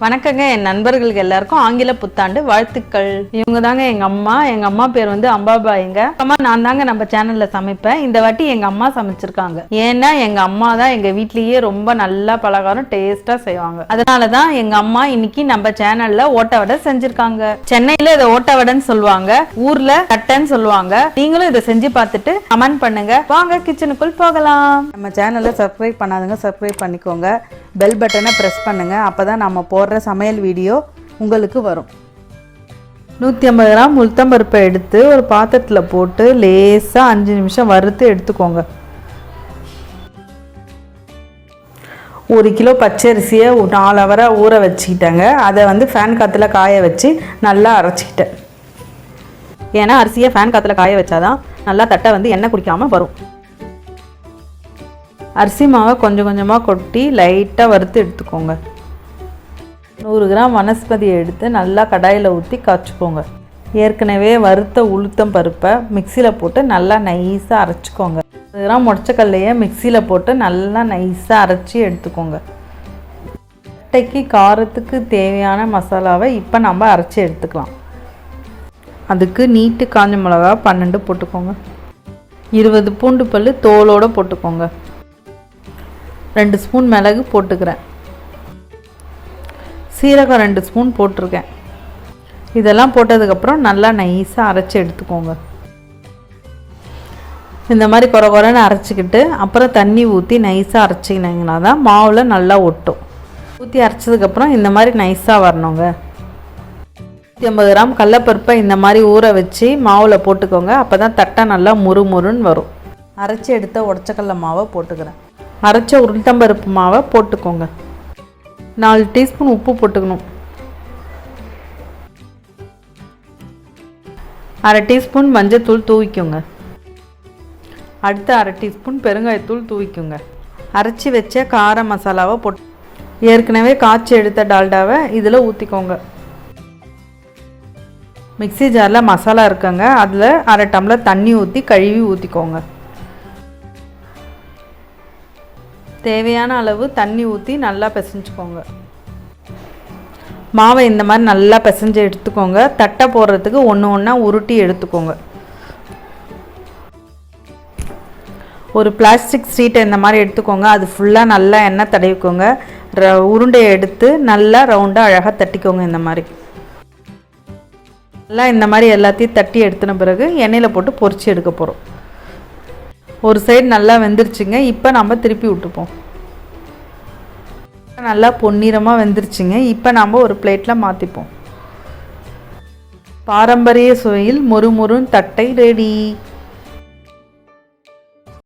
வணக்கங்க என் நண்பர்களுக்கு எல்லாருக்கும் ஆங்கில புத்தாண்டு வாழ்த்துக்கள். இவங்க தாங்க எங்க அம்மா பேர் வந்து அம்பாபாய்ங்க. நான் தாங்க நம்ம சேனல்ல சமைப்பேன். இந்த வாட்டி எங்க அம்மா சமைச்சிருக்காங்க. ஏன்னா எங்க அம்மா தான் எங்க வீட்லயே ரொம்ப நல்லா பலகாரம் டேஸ்டா செய்வாங்க. அதனாலதான் எங்க அம்மா இன்னைக்கு நம்ம சேனல்ல ஓட்ட வடை செஞ்சிருக்காங்க. சென்னையில இதை ஓட்ட வடைன்னு சொல்லுவாங்க, ஊர்ல தட்டைன்னு சொல்லுவாங்க. நீங்களும் இதை செஞ்சு பார்த்துட்டு கமெண்ட் பண்ணுங்க. வாங்க கிச்சனுக்குள் போகலாம். நம்ம சேனலை சப்ஸ்கிரைப் பண்ணாதுங்க, சப்ஸ்கிரைப் பண்ணிக்கோங்க. பெல் பட்டனை பிரஸ் பண்ணுங்க. அப்பதான் நம்ம போடுற சமையல் வீடியோ உங்களுக்கு வரும். 150 கிராம் உளுத்தம்பருப்பை எடுத்து ஒரு பாத்திரத்தில் போட்டு லேசாக 5 நிமிஷம் வறுத்து எடுத்துக்கோங்க. 1 கிலோ பச்சரிசியை 4 ஹவரை ஊற வச்சுக்கிட்டேங்க. அதை வந்து ஃபேன் காற்றுல காய வச்சு நல்லா அரைச்சிக்கிட்டேன். ஏன்னா அரிசியை ஃபேன் காற்றுல காய வச்சாதான் நல்லா தட்டை வந்து எண்ணெய் குடிக்காமல் வரும். அரிசி மாவை கொஞ்சம் கொஞ்சமாக கொட்டி லைட்டாக வறுத்து எடுத்துக்கோங்க. 100 கிராம் வனஸ்பதியை எடுத்து நல்லா கடாயில் ஊற்றி காய்ச்சிக்கோங்க. ஏற்கனவே வறுத்த உளுத்தம் பருப்பை மிக்சியில் போட்டு நல்லா நைஸாக அரைச்சிக்கோங்க. 100 கிராம் மொச்சக்கல்லையை மிக்சியில் போட்டு நல்லா நைஸாக அரைச்சி எடுத்துக்கோங்க. தட்டைக்கு காரத்துக்கு தேவையான மசாலாவை இப்போ நம்ம அரைச்சி எடுத்துக்கலாம். அதுக்கு நீட்டு காஞ்ச மிளகா 12 போட்டுக்கோங்க. 20 பூண்டு பல் தோலோடு போட்டுக்கோங்க. 2 ஸ்பூன் மிளகு போட்டுக்கிறேன். சீரகம் 2 ஸ்பூன் போட்டிருக்கேன். இதெல்லாம் போட்டதுக்கப்புறம் நல்லா நைஸாக அரைச்சி எடுத்துக்கோங்க. இந்த மாதிரி குறை குறைன்னு அரைச்சிக்கிட்டு அப்புறம் தண்ணி ஊற்றி நைஸாக அரைச்சிக்கினீங்கன்னா தான் மாவில் நல்லா ஒட்டும். ஊற்றி அரைச்சதுக்கப்புறம் இந்த மாதிரி நைஸாக வரணுங்க. 150 கிராம் கடலப்பருப்பை இந்த மாதிரி ஊற வச்சு மாவில் போட்டுக்கோங்க. அப்போ தான் தட்டை நல்லா முறுமுறுன்னு வரும். அரைச்சி எடுத்த உடச்சக்கடலை மாவை போட்டுக்கிறேன். அரைச்ச உளுத்தம்பருப்பு மாவை போட்டுக்கோங்க. 4 டீஸ்பூன் உப்பு போட்டுக்கணும். 1/2 டீஸ்பூன் மஞ்சத்தூள் தூவிக்கோங்க. அடுத்து 1/2 டீஸ்பூன் பெருங்காயத்தூள் தூவிக்கோங்க. அரைச்சி வச்ச கார மசாலாவை போட்டு ஏற்கனவே காய்ச்சி எடுத்த டால்டாவை இதில் ஊற்றிக்கோங்க. மிக்ஸி ஜாரில் மசாலா இருக்குங்க, அதில் 1/2 டம்ளர் தண்ணி ஊற்றி கழுவி ஊற்றிக்கோங்க. தேவையான அளவு தண்ணி ஊற்றி நல்லா பிசைஞ்சுக்கோங்க. மாவை இந்த மாதிரி நல்லா பிசைஞ்சு எடுத்துக்கோங்க. தட்டை போடுறதுக்கு ஒன்று ஒன்றா உருட்டி எடுத்துக்கோங்க. ஒரு பிளாஸ்டிக் சீட்டை இந்த மாதிரி எடுத்துக்கோங்க. அது ஃபுல்லாக நல்லா எண்ணெய் தடவிக்கோங்க. உருண்டையை எடுத்து நல்லா ரவுண்டாக அழகாக தட்டிக்கோங்க. இந்த மாதிரி நல்லா இந்த மாதிரி எல்லாத்தையும் தட்டி எடுத்துன பிறகு எண்ணெயில் போட்டு பொரிச்சு எடுக்க போகிறோம். ஒரு சைடு நல்லா வெந்துருச்சுங்க. இப்போ நம்ம திருப்பி விட்டுப்போம். நல்லா பொன்னிறமாக வெந்துருச்சுங்க. இப்போ நம்ம ஒரு பிளேட்டில் மாற்றிப்போம். பாரம்பரிய சுவையில் மொறுமொறுன்னு தட்டை ரெடி.